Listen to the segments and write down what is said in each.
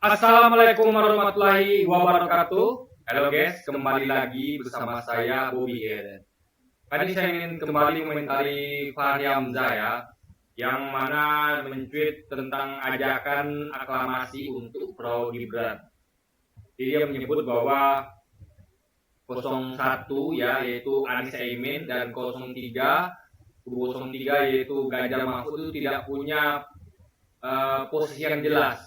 Assalamualaikum warahmatullahi wabarakatuh. Halo guys, kembali lagi bersama saya Bobby Eden. Tadi saya ingin kembali mengomentari Fahri Hamzah ya, yang mana mencuit tentang ajakan aklamasi untuk Prabowo Gibran. Jadi dia menyebut bahwa 01 ya, yaitu Anies Imin, dan 03 kubu 03 yaitu Ganjar Mahfud itu tidak punya posisi yang jelas,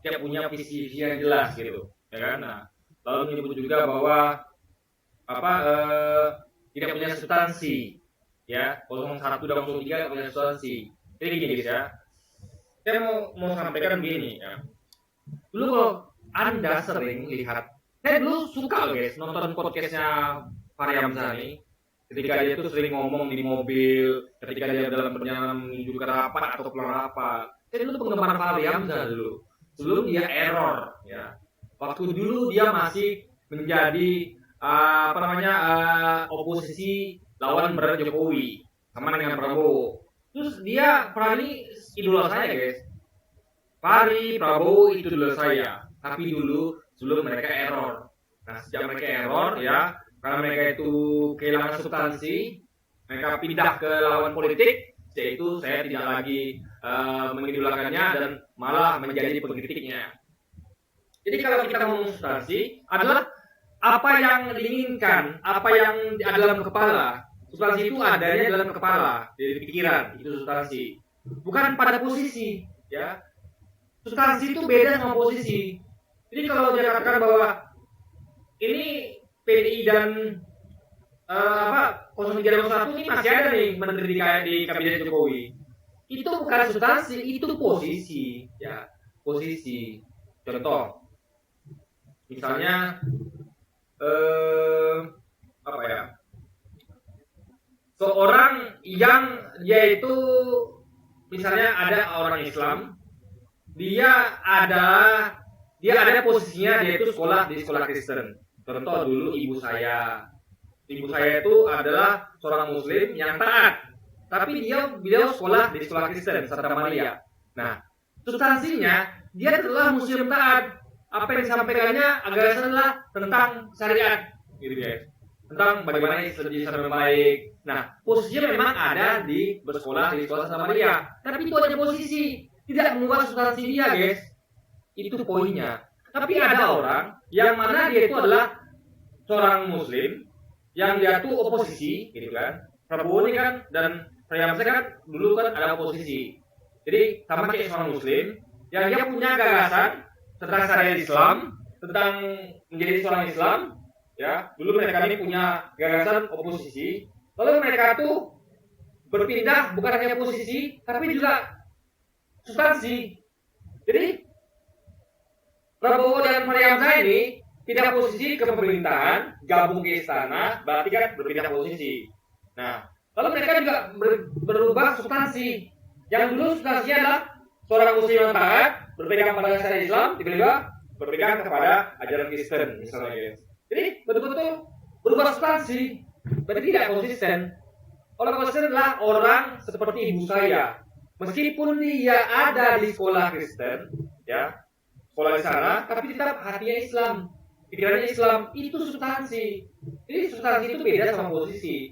tidak punya visi yang jelas gitu, ya kan? Nah, lalu menyebut juga bahwa tidak punya substansi, ya, 01 dan 03 tidak punya substansi. Jadi gini guys ya, saya mau sampaikan begini ya. Dulu kalau Anda sering lihat, saya dulu suka loh guys nonton podcastnya Fahri Hamzah nih. Ketika dia tuh sering ngomong di mobil, ketika dia dalam perjalanan menuju ke rapat atau pulang rapat. Saya dulu penggemar Fahri Hamzah dulu. Sebelum dia error, ya. Waktu dulu dia masih menjadi oposisi lawan berat Jokowi sama dengan Prabowo. Terus dia Fahri idola saya guys. Fahri, Prabowo itu idola saya. Tapi dulu sebelum mereka error. Nah sejak mereka error ya, karena mereka itu kehilangan substansi, mereka pindah ke lawan politik, yaitu saya tidak lagi mengidolakannya dan malah menjadi pengkritiknya. Jadi kalau kita ngomong substansi adalah apa yang diinginkan, apa yang ada dalam kepala. Substansi itu adanya dalam kepala, di pikiran, itu substansi. Bukan pada posisi, ya. Substansi itu beda sama posisi. Jadi kalau dia katakan bahwa ini PDI dan 0301 ini masih ada nih menteri di kabinet Jokowi. Itu bukan substansi, itu posisi, ya, posisi. Contoh, misalnya seorang yang dia itu misalnya ada orang Islam, dia ada posisinya dia itu sekolah di sekolah Kristen. Contoh dulu ibu saya itu adalah seorang Muslim yang taat, tapi beliau sekolah di sekolah Kristen Santa Maria. Nah, substansinya dia adalah Muslim taat. Apa yang disampaikannya agak adalah tentang syariat, gitu guys. Tentang bagaimana Islam baik. Nah, posisinya memang ada di bersekolah di sekolah Santa Maria, tapi itu hanya posisi, tidak mengubah substansi dia, guys. Itu poinnya. Tapi ada orang yang mana dia itu adalah seorang Muslim yang dia tuh oposisi, gitu kan. Prabowo ini kan dan saya kan dulu kan ada oposisi. Jadi sama kayak seorang Muslim yang dia punya gagasan tentang syariat Islam, tentang menjadi seorang Islam, ya. Dulu mereka ini punya gagasan oposisi. Lalu mereka tuh berpindah bukan hanya posisi, tapi juga substansi. Jadi Prabowo dan Fahri Hamzah ini pindah posisi ke pemerintahan, gabung ke istana, berarti kan berpindah posisi. Nah, lalu mereka juga berubah substansi. Yang dulu substansinya adalah seorang Muslim yang taat, berpegang pada syariat Islam, tiba-tiba berpegang kepada ajaran Kristen, misalnya guys. Jadi betul-betul berubah substansi, berarti tidak konsisten. Orang konsisten adalah orang seperti ibu saya, meskipun dia ada di sekolah Kristen, ya, sekolah di sana, tapi tetap hatinya Islam. Pikirannya Islam, itu substansi. Jadi substansi itu beda sama posisi.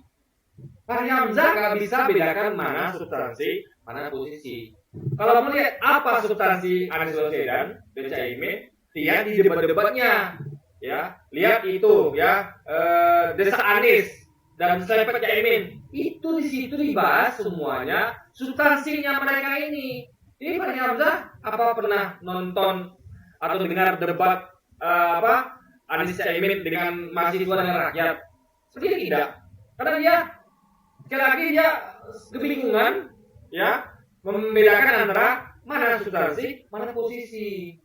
Fahri Hamzah gak bisa bedakan mana substansi, mana posisi. Kalau melihat apa substansi Anies Baswedan dan Caimin, lihat di debat-debatnya, ya, lihat itu, ya, desa Anies dan selepet Caimin, itu di situ dibahas semuanya substansinya mereka ini. Ini Fahri Hamzah apa pernah nonton atau dengar debat Anies Caimin dengan mahasiswa dan rakyat? Sepertinya tidak, karena dia sekali lagi dia kebingungan, ya, membedakan antara mana substansi, mana posisi.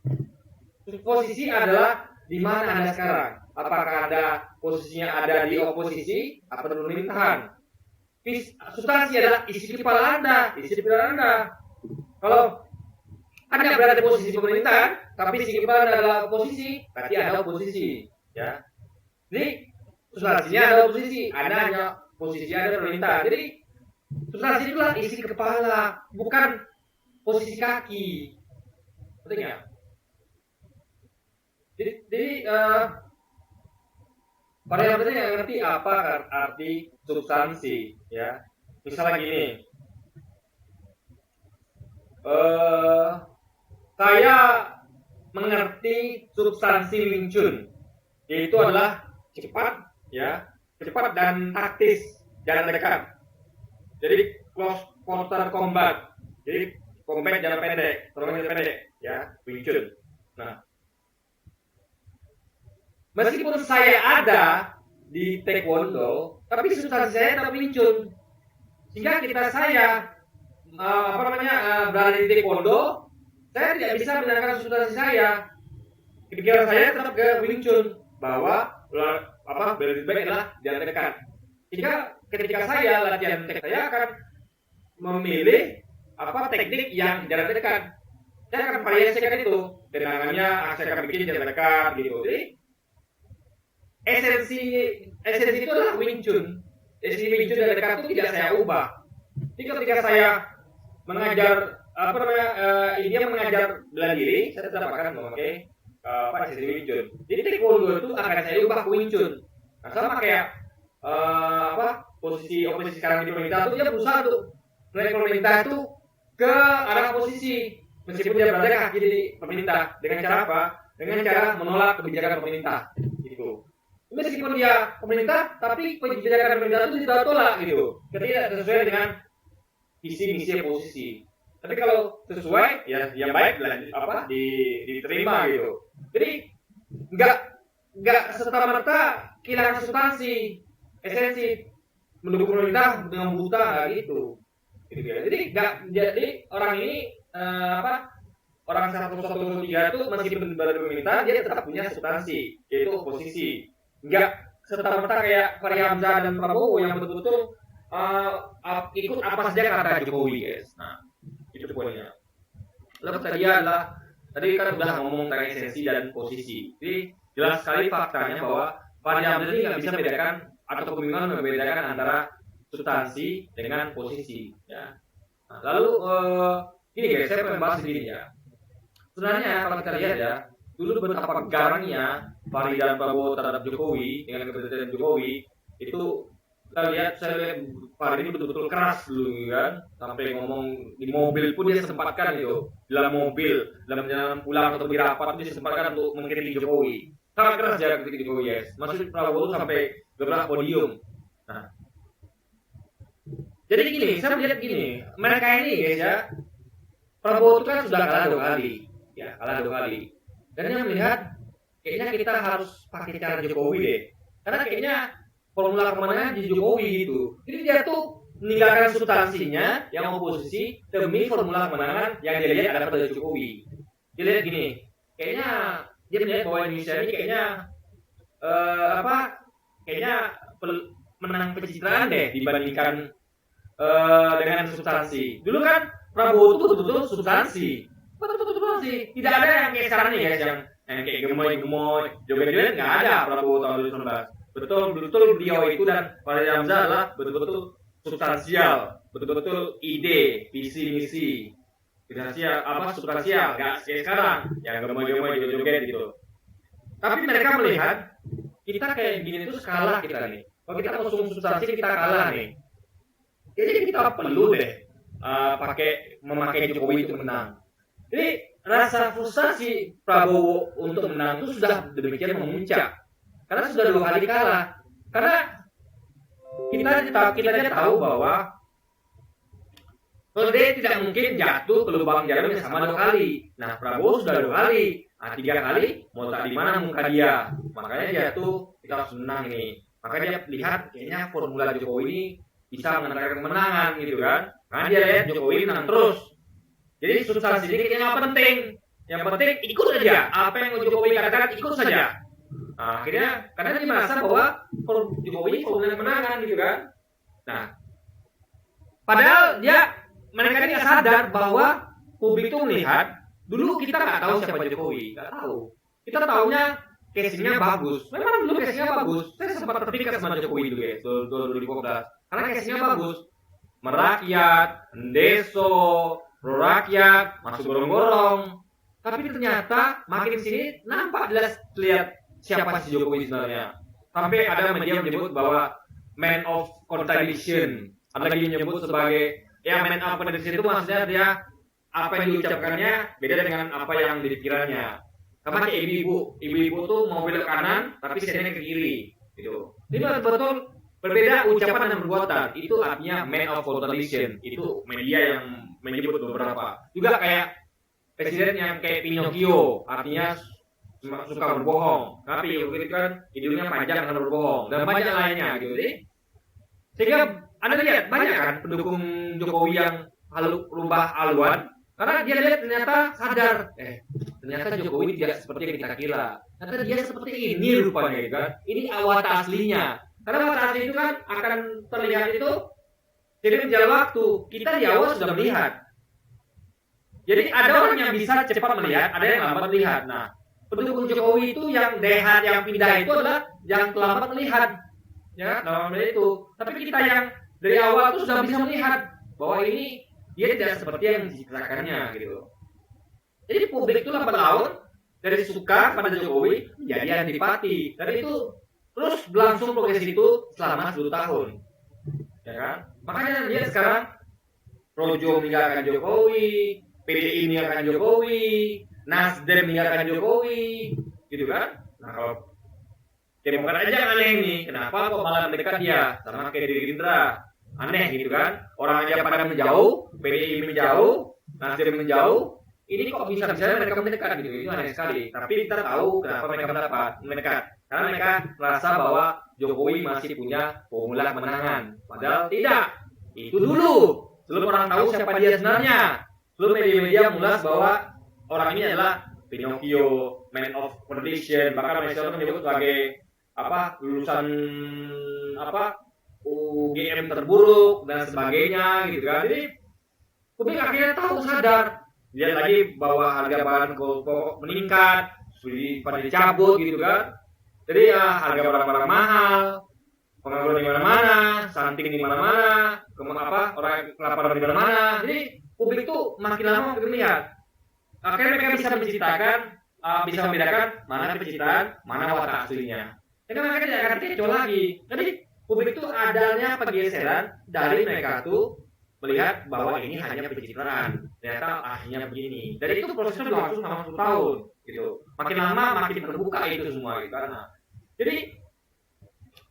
Posisi adalah di mana Anda sekarang. Apakah Anda posisinya ada di oposisi atau di pemerintahan? Substansi adalah isi kepala Anda, isi pikiran Anda. Kalau Anda berada di posisi pemerintahan, tapi isi kepala Anda adalah oposisi, berarti ada oposisi, ya. Jadi substansinya ada oposisi, Anda hanya posisi ada pemerintahan. Jadi substansi itulah isi kepala, bukan posisi kaki. Penting ya? Jadi variabel yang ngerti apa arti substansi, ya. Misalnya gini, saya mengerti substansi Wing Chun, yaitu adalah cepat, ya, cepat dan taktis, jarak dekat. Jadi close quarter combat, jadi combat jarak pendek, serangan jarak pendek, ya, Wing Chun. Nah, meskipun saya ada di Taekwondo, tapi substansi saya tetap Wing Chun. Sehingga saya berada di Taekwondo, saya tidak bisa menggunakan substansi saya. Pikiran saya tetap ke Wing Chun, bahwa bela baik adalah jarak dekat. Sehingga ketika saya latihan teknik, saya akan memilih teknik yang jarak dekat. Saya akan variasikan itu, tendangannya saya akan bikin jarak dekat gitu. Jadi esensi itu adalah Wing Chun. Esensi Wing Chun jarak dekat itu tidak saya ubah. Jadi ketika saya mengajar mengajar bela diri, saya tetap akan memakai esensi Wing Chun. Jadi Taekwondo itu akan saya ubah ke Wing Chun. Nah, sama kayak posisi oposisi sekarang di pemerintah itu dia berusaha tuh menarik pemerintah itu ke arah posisi, meskipun dia berada kaki di pemerintah, dengan cara apa? Dengan cara menolak kebijakan pemerintah gitu. Meskipun dia pemerintah, tapi kebijakan pemerintah itu tidak tolak gitu, ketika sesuai dengan visi misi posisi. Tapi kalau sesuai, ya yang baik diterima gitu. Jadi nggak serta-merta kehilangan substansi, esensi, mendukung pemerintah dengan buta gitu. Jadi orang ini orang 113 itu meskipun berada di pemerintah, dia tetap punya substansi, yaitu oposisi. Nggak serta-merta kayak Fahri Hamzah dan Prabowo yang betul-betul ikut apa saja kata Jokowi, guys. Nah, itu poinnya. Lalu tadi kan udah ngomong tentang esensi dan posisi. Jadi jelas sekali faktanya bahwa Fahri Hamzah ini nggak bisa membedakan atau kebingungan membedakan antara substansi dengan posisi, ya. Nah, lalu gini guys, saya pengen bahas ini ya. Sebenarnya kalau kita lihat ya, dulu betapa garangnya Fahri dan Prabowo terhadap Jokowi dengan kepresidenan Jokowi itu saya lihat Fahri ini betul-betul keras dulu kan, sampai ngomong di mobil pun dia sempatkan itu, dalam mobil, dalam jalan pulang atau di rapat dia sempatkan untuk mengkritik Jokowi. Sangat keras ya kritik Jokowi, guys. Masuk Prabowo sampai beberapa podium. Nah, jadi gini, saya melihat gini, mereka ini guys ya, Prabowo itu kan sudah kalah 2 kali, ya, kalah 2 kali. Dan dia melihat kayaknya kita harus pakai cara Jokowi deh, karena kayaknya formula kemenangan di Jokowi gitu. Jadi dia tuh meninggalkan substansinya yang oposisi demi formula kemenangan yang dia lihat ada pada Jokowi. Dia lihat gini, kayaknya dia melihat bahwa Indonesia ini kayaknya menang pencitraan deh dibandingkan dengan substansi. Dulu kan Prabowo itu betul-betul substansi, tidak ada yang kayak sekarang nih guys, yang kayak gemoy-gemoy, joget-joget, nggak ada Prabowo tahun 2019. Betul-betul beliau itu dan Fahri Hamzah adalah betul-betul substansial, betul-betul ide, visi misi, substansial, nggak kayak sekarang yang gemoy-gemoy, joget-joget gitu. Tapi mereka melihat kita kayak gini terus kalah kita nih. Kalau kita ngusung substansi kita kalah nih. Jadi kita perlu deh memakai Jokowi untuk menang. Jadi rasa frustasi Prabowo untuk menang itu sudah demikian memuncak, karena sudah 2 kali kalah. Karena kita tahu bahwa dia tidak mungkin jatuh ke lubang jarum yang sama 2 kali. Nah, Prabowo sudah 2 kali. Nah, 3 kali mau tak di mana muka dia. Makanya dia tuh kita harus menang nih. Makanya dia lihat kayaknya formula Jokowi ini bisa mengantarkan kemenangan gitu kan. Karena dia lihat Jokowi menang terus. Jadi substansi ini kayaknya nggak penting. Yang penting ikut saja. Apa yang Jokowi katakan ikut saja. Nah, akhirnya karena dia merasa bahwa Jokowi formula kemenangan gitu kan. Nah, padahal mereka ini nggak sadar bahwa publik itu melihat dulu kita nggak tahu siapa Jokowi, nggak tahu. Kita tahunya casingnya bagus. Memang dulu casingnya bagus. Saya sempat terpikat sama Jokowi dulu ya, 2015. Karena casingnya bagus. Merakyat, deso, pro rakyat, masuk gorong-gorong. Tapi ternyata makin sini nampak jelas lihat siapa si Jokowi sebenarnya. Sampai ada media menyebut bahwa man of contradiction. Ada lagi menyebut sebagai man of contradiction itu maksudnya dia apa yang diucapkannya beda dengan apa yang dipikirannya. Sama kayak ibu-ibu tuh mau belok kanan tapi sennya ke kiri gitu. Ini betul berbeda ucapan dan perbuatan. Itu artinya man of contradiction. Itu media yang menyebut beberapa. Juga kayak presiden yang kayak Pinocchio, artinya suka berbohong. Tapi itu kan hidungnya panjang karena berbohong dan banyak lainnya gitu. Jadi, sehingga Anda lihat banyak kan pendukung Jokowi yang rubah haluan karena dia lihat ternyata sadar, ternyata Jokowi tidak seperti yang kita kira. Ternyata dia seperti ini rupanya gitu kan. Ini watak aslinya. Karena watak asli itu kan akan terlihat itu jadi berjalan waktu. Kita di awal sudah melihat. Jadi ada orang yang bisa cepat melihat, ada yang lambat melihat. Nah, pendukung Jokowi itu yang dehat, yang pindah itu adalah yang terlambat melihat. Ya, dalam hal itu. Tapi kita yang dari awal itu sudah bisa melihat bahwa ini dia tidak seperti yang diceritakannya gitu. Jadi publik itu lambat laun dari suka pada Jokowi menjadi antipati. Dan itu terus berlangsung progres itu selama 10 tahun. Ya kan? Makanya dia sekarang Projo meninggalkan Jokowi, PDI meninggalkan Jokowi, Nasdem meninggalkan Jokowi, gitu kan? Nah kalau Demokrat aja yang aneh nih, kenapa kok malah mendekat dia sama kayak Gerindra? Aneh gitu kan? Orang aja pada menjauh, PDI menjauh, Nasdem menjauh, ini kok bisa-bisanya mereka mendekat gitu? Itu aneh sekali. Tapi kita tahu kenapa mereka mendekat. Karena mereka merasa bahwa Jokowi masih punya formula kemenangan. Padahal tidak. Itu dulu. Sebelum orang tahu siapa dia sebenarnya. Lalu media-media mulas bahwa orang ini adalah Pinocchio, man of contradiction, bahkan Malaysia menyebut sebagai lulusan UGM terburuk dan sebagainya gitu kan. Jadi publik akhirnya tahu sadar. Lihat lagi bahwa harga bahan pokok meningkat, pada dicabut gitu kan. Jadi harga barang-barang mahal, pengangguran di mana-mana, stunting di mana-mana, orang kelaparan di mana-mana. Jadi publik itu makin lama makin melihat. Akhirnya mereka bisa menceritakan, bisa membedakan mana pencitraan, mana watak aslinya. Karena mereka tidak akan kecoh lagi. Jadi publik itu adanya pergeseran dari mereka tuh melihat bahwa ini hanya pencitraan. Ternyata aslinya begini. Dan itu prosesnya berlangsung selama 10 tahun, gitu. Makin lama makin terbuka itu semua gitu. Karena jadi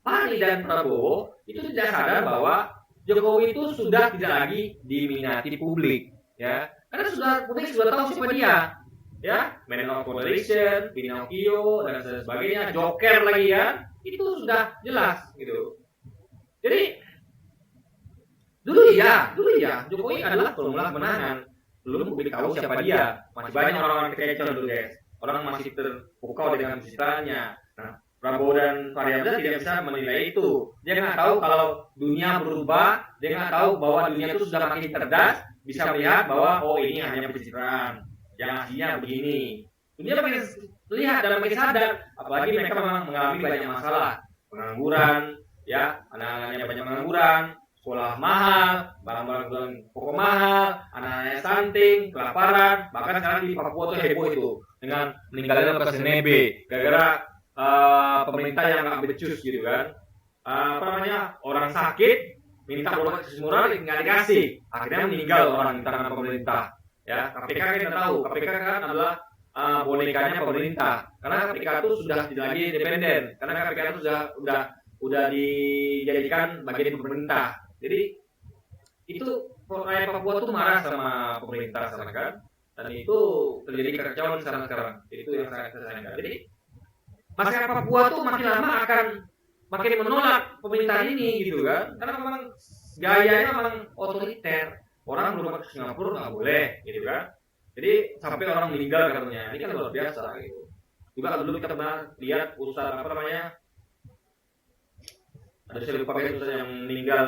Fahri dan Prabowo itu tidak sadar bahwa Jokowi itu sudah tidak lagi diminati publik, ya. Karena publik sudah tahu siapa dia, ya. Man of contradiction, Pinocchio dan sebagainya, Joker lagi ya. Itu sudah jelas gitu. Jadi dulu ya, Jokowi adalah formula kemenangan. Belum publik tahu siapa dia. Masih banyak orang-orang kecewa dulu guys. Orang masih terpukau dengan ceritanya. Nah, Prabowo dan Fahri Hamzah tidak bisa menilai itu. Dia nggak tahu kalau dunia berubah, dia nggak tahu bahwa dunia itu sudah makin cerdas, bisa melihat bahwa ini hanya pencitraan, yang aslinya begini. Dunia makin melihat dan makin sadar, apalagi mereka memang mengalami banyak masalah, pengangguran, ya, anak-anaknya banyak pengangguran, sekolah mahal, barang-barang pokok mahal, anak-anaknya stunting, kelaparan, bahkan sekarang di Papua itu heboh itu dengan meninggalnya Lukas NMB gara-gara pemerintah yang nggak becus gitu kan. Orang sakit minta berobat murah nggak dikasih, akhirnya meninggal orang di tangan pemerintah. Ya, KPK kan kita tahu, KPK kan adalah bonekanya pemerintah, karena KPK itu sudah tidak lagi independen, karena KPK itu sudah dijadikan bagian pemerintah. Jadi itu rakyat Papua tuh marah sama pemerintah sana kan, dan itu terjadi kekacauan sana sekarang. Itu yang saya sayangkan. Jadi masyarakat Papua tuh makin lama akan makin menolak pemerintahan ini gitu kan, karena memang gayanya memang otoriter. Orang berobat ke Singapura nggak boleh gitu kan. Jadi sampai orang meninggal katanya, ini kan luar biasa gitu. Juga dulu kita pernah lihat urusan ada saya lupa urusan yang meninggal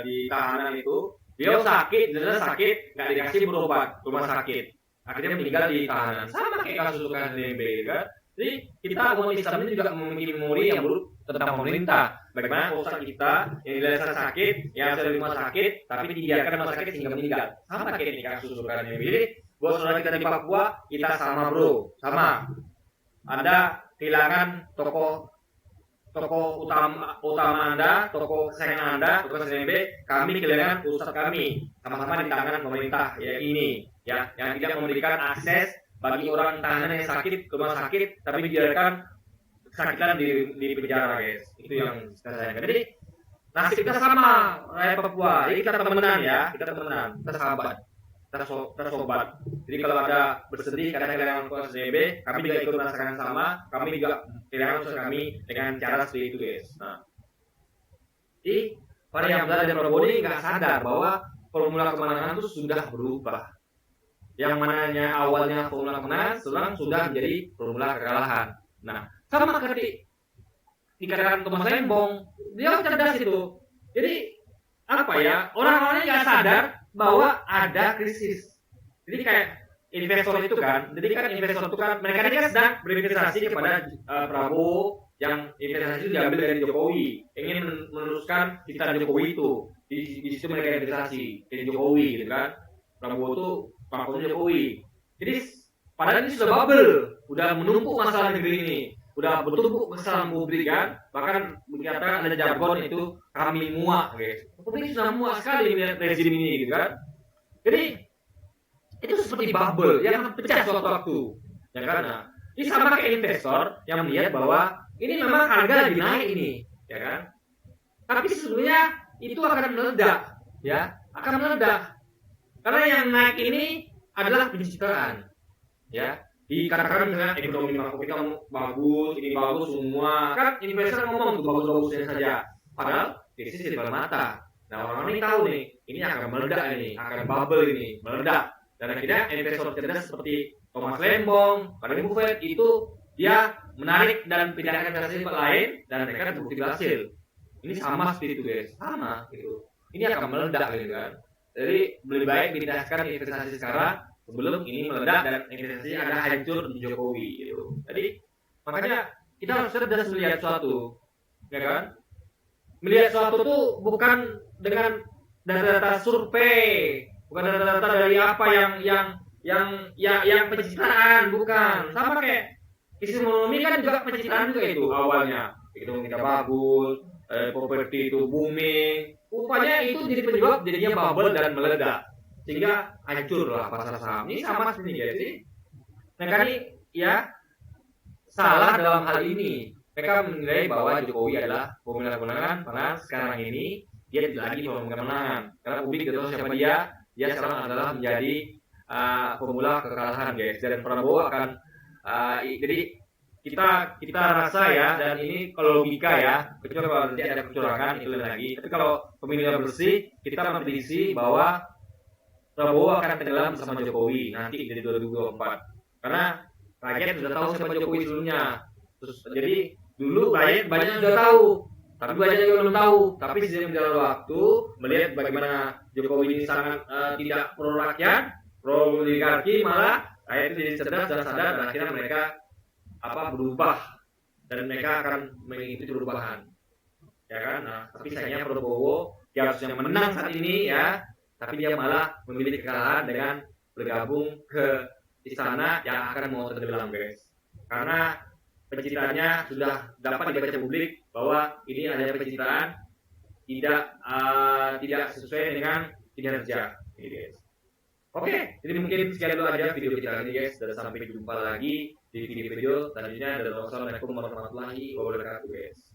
di tahanan itu, dia sakit nggak dikasih berobat rumah sakit, akhirnya meninggal di tahanan. Sama kayak kasus NMB kan. Jadi kita umat Islam ini juga memiliki memori yang buruk tentang pemerintah. Bagaimana usaha kita yang dirasa sakit, yang ada di rumah sakit, tapi dibiarkan rumah sakit sehingga meninggal. Sama kayak ini kasus NMB. Jadi buat saudara kita di Papua, kita sama bro, sama. Anda kehilangan tokoh utama Anda, tokoh kesayangan Anda, tokoh SNB, kami kehilangan ustadz kami, sama-sama di tangan pemerintah ya ini, ya, yang tidak memberikan akses bagi orang tahanan yang sakit ke rumah sakit, tapi dibiarkan kesakitan di penjara, guys. Itu yang saya sayangkan. Jadi nasib kita sama rakyat Papua, jadi kita temenan ya, kita sahabat. Kita sobat. Jadi kalau ada bersedih karena kehilangan ketua SDB, kami juga ikut merasakan sama. Kami juga kehilangan usaha kami dengan cara seperti itu, guys. Nah, jadi para yang berada di Prabowo ini nggak sadar bahwa formula kemenangan itu sudah berubah. Yang mananya awalnya formula kemenangan, sekarang sudah menjadi formula kekalahan. Nah, sama seperti dikatakan Thomas Lembong, dia cerdas itu. Jadi apa ya? Orang-orang ini nggak sadar bahwa ada krisis. Jadi kayak investor itu kan, mereka ini kan sedang berinvestasi kepada Prabowo, yang investasi itu diambil dari Jokowi, ingin meneruskan cita Jokowi itu. Di situ mereka investasi dari Jokowi, gitu kan. Prabowo itu pakainya Jokowi. Jadi padahal ini sudah bubble, udah menumpuk masalah negeri ini, udah bertumpuk kesalahan publik kan. Bahkan dikatakan ada jargon itu kami muak, guys. Publik sudah muak sekali melihat rezim ini, gitu kan. Jadi itu seperti bubble yang pecah suatu waktu, ya kan. Nah, ini sama kayak investor yang melihat bahwa ini memang harga lagi naik ini, ya kan. Tapi sesungguhnya itu akan meledak, ya, akan meledak. Karena yang naik ini adalah pencitraan, ya. Dikatakan misalnya ekonomi makro kita bagus, ini bagus semua, kan investor ngomong tuh bagus-bagusnya saja. Padahal krisis di depan mata. Nah, orang ini tahu nih, ini akan meledak ini, akan bubble ini, meledak. Dan akhirnya investor cerdas seperti Thomas Lembong, Warren Buffett itu dia menarik dan pindahkan investasi ke lain dan mereka terbukti berhasil. Ini sama seperti itu, guys, sama gitu. Ini akan meledak gitu kan. Jadi lebih baik dipindahkan investasi sekarang sebelum ini meledak dan investasi ada hancur di Jokowi gitu. Jadi makanya kita harus cerdas melihat suatu, ya kan? Melihat suatu tuh bukan dengan data-data survei, bukan data-data dari apa yang pencitraan, bukan. Sama kayak isu ekonomi kan juga pencitraan juga itu awalnya. Ekonomi kita bagus, properti itu booming. Rupanya itu jadi penyebab jadinya bubble dan meledak. Sehingga hancur lah pasar saham. Ini sama seperti ini, jadi mereka ini ya salah dalam hal ini. Mereka menilai bahwa Jokowi adalah formula kemenangan, karena sekarang ini dia tidak lagi formula kemenangan. Karena publik tidak tahu siapa dia sekarang adalah menjadi formula kekalahan, guys. Dan Prabowo akan jadi kita rasa ya, dan ini kalau logika ya, kecuali kalau nanti ada kecurangan itu lagi. Tapi kalau pemilunya bersih, kita memprediksi bahwa Prabowo akan tenggelam bersama Jokowi nanti di 2024. Karena rakyat sudah tahu siapa Jokowi sebelumnya. Terus jadi dulu banyak sudah tahu, tapi banyak juga belum tahu. Tapi seiring berjalan waktu, melihat bagaimana Jokowi ini sangat tidak pro rakyat, pro oligarki, malah rakyat itu jadi cerdas dan sadar, dan akhirnya mereka berubah dan mereka akan mengikuti perubahan, ya kan. Nah, tapi sayangnya Prabowo yang harusnya menang saat ini ya, tapi dia malah memilih kekalahan dengan bergabung ke istana yang akan mau tenggelam, guys. Karena pencitraannya sudah dapat dibaca publik bahwa ini adalah pencitraan tidak sesuai dengan kinerja, guys. Oke, jadi mungkin sekian dulu aja video kita kali ini, guys. Dan sampai jumpa lagi di video selanjutnya. Dan wassalamualaikum warahmatullahi wabarakatuh, guys.